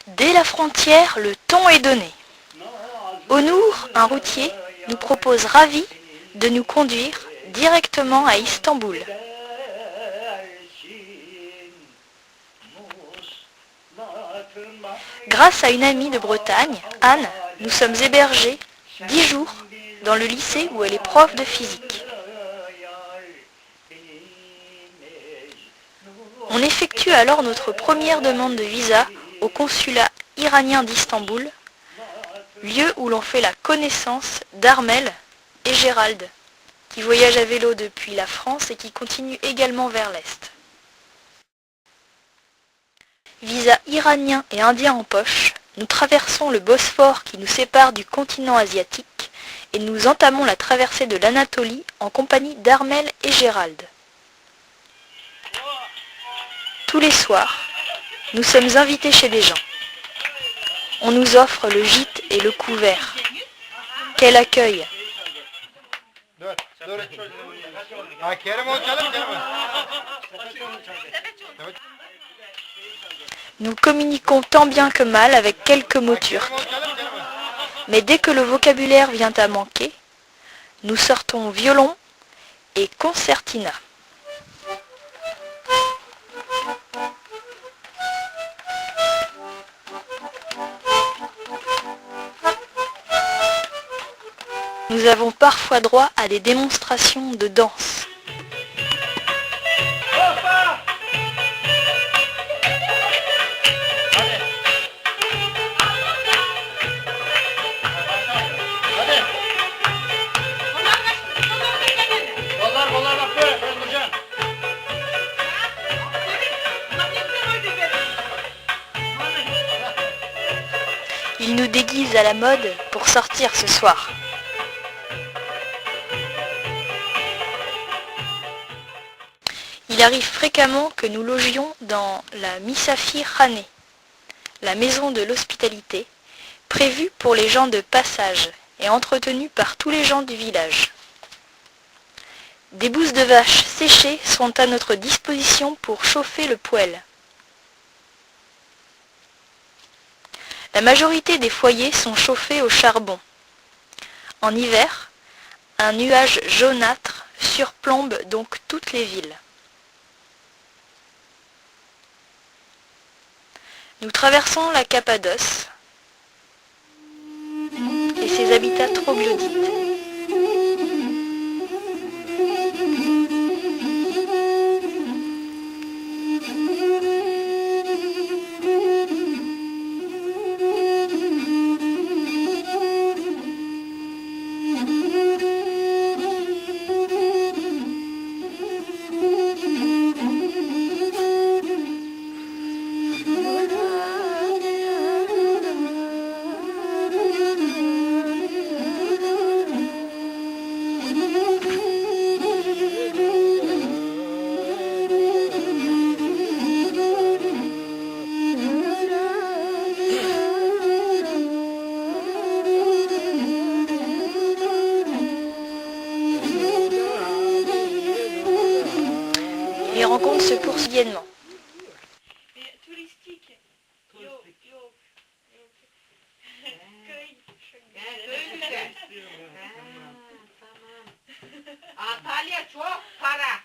Dès la frontière, le ton est donné. Onur, un routier, nous propose ravi de nous conduire directement à Istanbul. Grâce à une amie de Bretagne, Anne, nous sommes hébergés 10 jours dans le lycée où elle est prof de physique. On effectue alors notre première demande de visa au consulat iranien d'Istanbul, lieu où l'on fait la connaissance d'Armel et Gérald, qui voyagent à vélo depuis la France et qui continuent également vers l'Est. Visa iranien et indien en poche, nous traversons le Bosphore qui nous sépare du continent asiatique et nous entamons la traversée de l'Anatolie en compagnie d'Armel et Gérald. Tous les soirs, nous sommes invités chez des gens. On nous offre le gîte et le couvert. Quel accueil! Nous communiquons tant bien que mal avec quelques mots turcs. Mais dès que le vocabulaire vient à manquer, nous sortons violon et concertina. Nous avons parfois droit à des démonstrations de danse. Ils nous déguisent à la mode pour sortir ce soir. Il arrive fréquemment que nous logions dans la Misafirhane, la maison de l'hospitalité, prévue pour les gens de passage et entretenue par tous les gens du village. Des bousses de vache séchées sont à notre disposition pour chauffer le poêle. La majorité des foyers sont chauffés au charbon. En hiver, un nuage jaunâtre surplombe donc toutes les villes. Nous traversons la Cappadoce et ses habitats troglodytes. Les rencontres se poursuivent quotidiennement. Antalya çok para.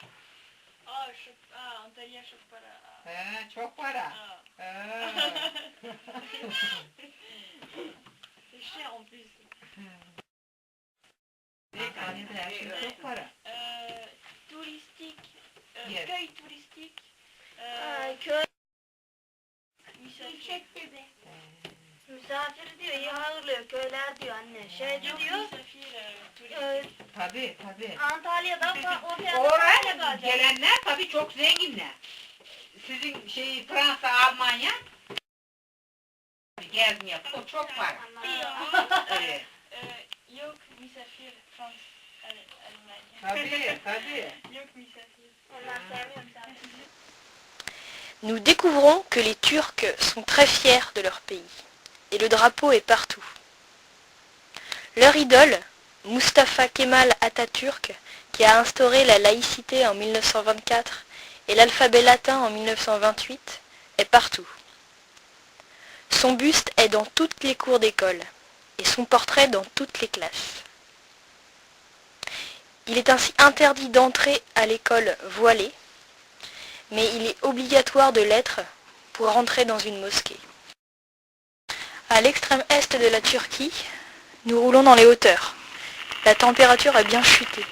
Antalya çok para. Çok para. C'est cher en plus. Antalya'da her şey çok para. Turistik, Yes. köy turistik, Köy misafir. çek dedi. Misafir diyor, iyi ağırlıyor, köyler diyor anne. Şeyci Yok diyor, misafir, turistik. Tabii. Antalya'da o fiyatı Oraya kalacak. gelenler tabii çok zenginler. Sizin Fransa, Almanya gezmiyor. O çok para. Evet. Yok misafir, Frans, Almanya. Tabii. Yok misafir. Onlar sevmiyor misafir. Nous découvrons que les Turcs sont très fiers de leur pays, et le drapeau est partout. Leur idole, Mustafa Kemal Atatürk, qui a instauré la laïcité en 1924 et l'alphabet latin en 1928, est partout. Son buste est dans toutes les cours d'école et son portrait dans toutes les classes. Il est ainsi interdit d'entrer à l'école voilée, mais il est obligatoire de l'être pour rentrer dans une mosquée. À l'extrême est de la Turquie, nous roulons dans les hauteurs. La température a bien chuté.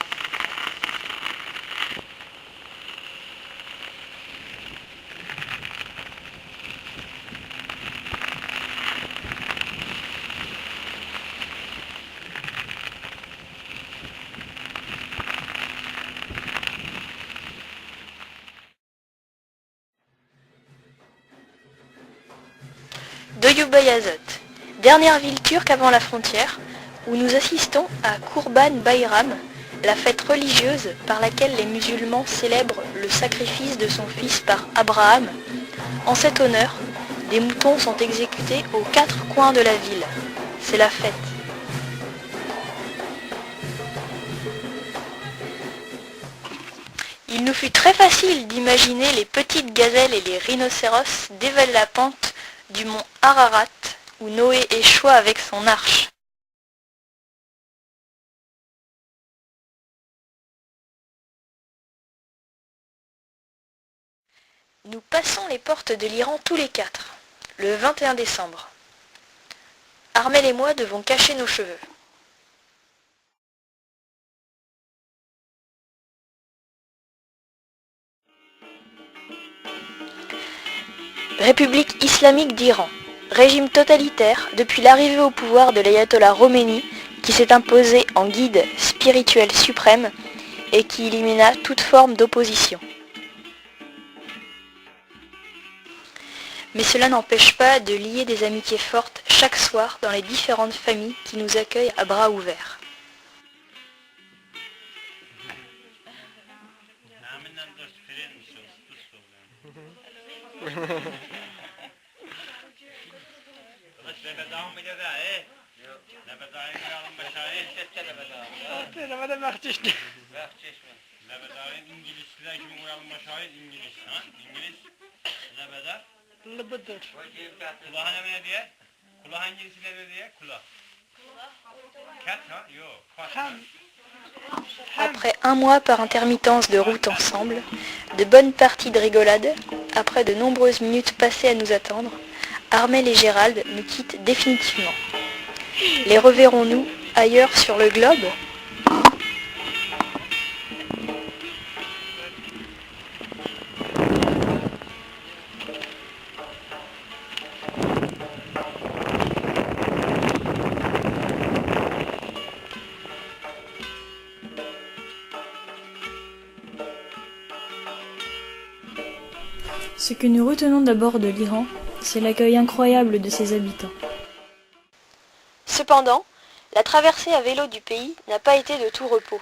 Döyübeyazıt, dernière ville turque avant la frontière, où nous assistons à Kurban Bayram, la fête religieuse par laquelle les musulmans célèbrent le sacrifice de son fils par Abraham. En cet honneur, des moutons sont exécutés aux 4 coins de la ville. C'est la fête. Il nous fut très facile d'imaginer les petites gazelles et les rhinocéros dévaler la pente du mont Ararat, où Noé échoua avec son arche. Nous passons les portes de l'Iran tous les 4, le 21 décembre. Armel et moi devons cacher nos cheveux. République islamique d'Iran, régime totalitaire depuis l'arrivée au pouvoir de l'ayatollah Khomeini qui s'est imposé en guide spirituel suprême et qui élimina toute forme d'opposition. Mais cela n'empêche pas de lier des amitiés fortes chaque soir dans les différentes familles qui nous accueillent à bras ouverts. Après un mois par intermittence de route ensemble, de bonnes parties de rigolade, après de nombreuses minutes passées à nous attendre, Armel et Gérald nous quittent définitivement. Les reverrons-nous ailleurs sur le globe ? Ce que nous retenons d'abord de l'Iran, c'est l'accueil incroyable de ses habitants. Cependant, la traversée à vélo du pays n'a pas été de tout repos.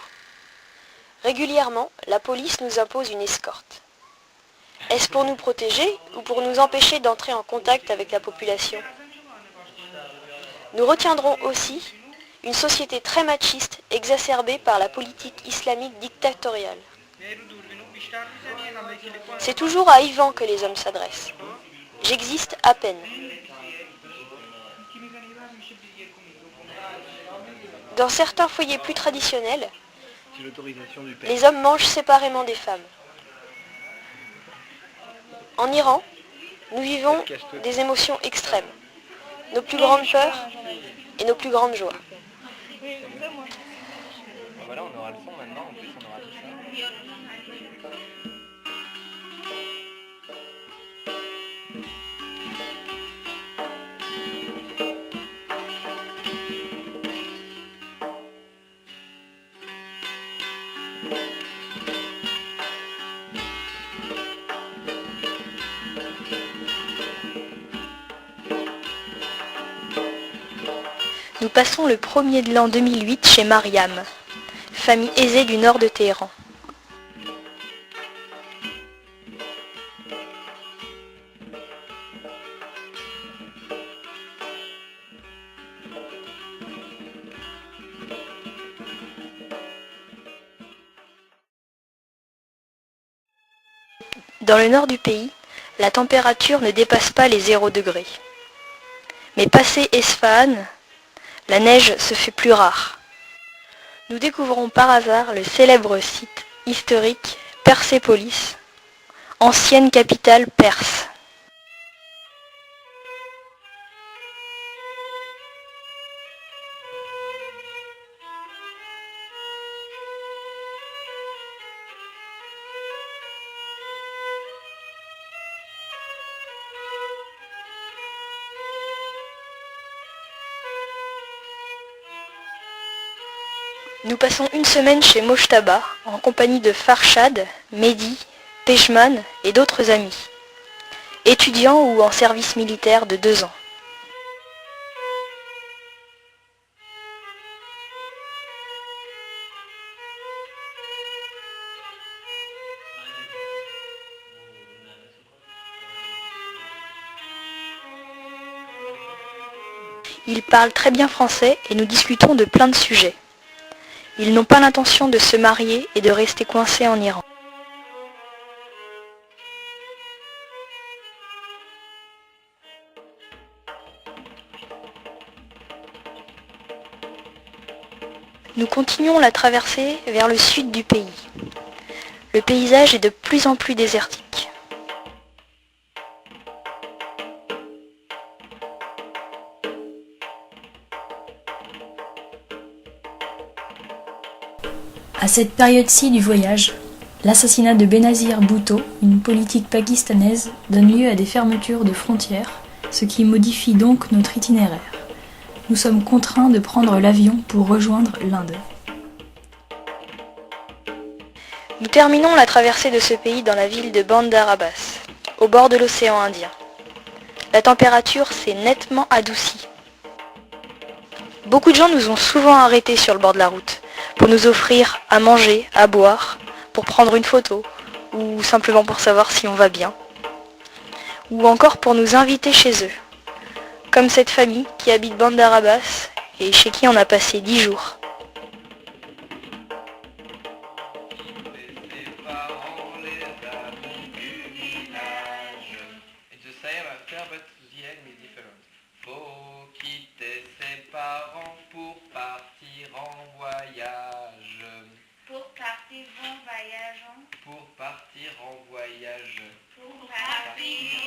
Régulièrement, la police nous impose une escorte. Est-ce pour nous protéger ou pour nous empêcher d'entrer en contact avec la population ? Nous retiendrons aussi une société très machiste exacerbée par la politique islamique dictatoriale. C'est toujours à Ivan que les hommes s'adressent. J'existe à peine. Dans certains foyers plus traditionnels, les hommes mangent séparément des femmes. En Iran, nous vivons des émotions extrêmes, nos plus grandes peurs et nos plus grandes joies. Voilà, on aura le son maintenant, en plus on aura tout ça. Nous passons le premier de l'an 2008 chez Mariam, famille aisée du nord de Téhéran. Dans le nord du pays, la température ne dépasse pas les 0 degrés. Mais passé Esfahan, la neige se fait plus rare. Nous découvrons par hasard le célèbre site historique Persépolis, ancienne capitale perse. Nous passons une semaine chez Mojtaba en compagnie de Farshad, Mehdi, Pejman et d'autres amis, étudiants ou en service militaire de 2 ans. Ils parlent très bien français et nous discutons de plein de sujets. Ils n'ont pas l'intention de se marier et de rester coincés en Iran. Nous continuons la traversée vers le sud du pays. Le paysage est de plus en plus désertique. À cette période-ci du voyage, l'assassinat de Benazir Bhutto, une politique pakistanaise, donne lieu à des fermetures de frontières, ce qui modifie donc notre itinéraire. Nous sommes contraints de prendre l'avion pour rejoindre l'Inde. Nous terminons la traversée de ce pays dans la ville de Bandar Abbas, au bord de l'océan Indien. La température s'est nettement adoucie. Beaucoup de gens nous ont souvent arrêtés sur le bord de la route pour nous offrir à manger, à boire, pour prendre une photo, ou simplement pour savoir si on va bien, ou encore pour nous inviter chez eux, comme cette famille qui habite Bandar Abbas et chez qui on a passé 10 jours. Faut quitter ses parents pour partir en voyage. Pour partir en voyage. Pour partir en voyage. Pour partir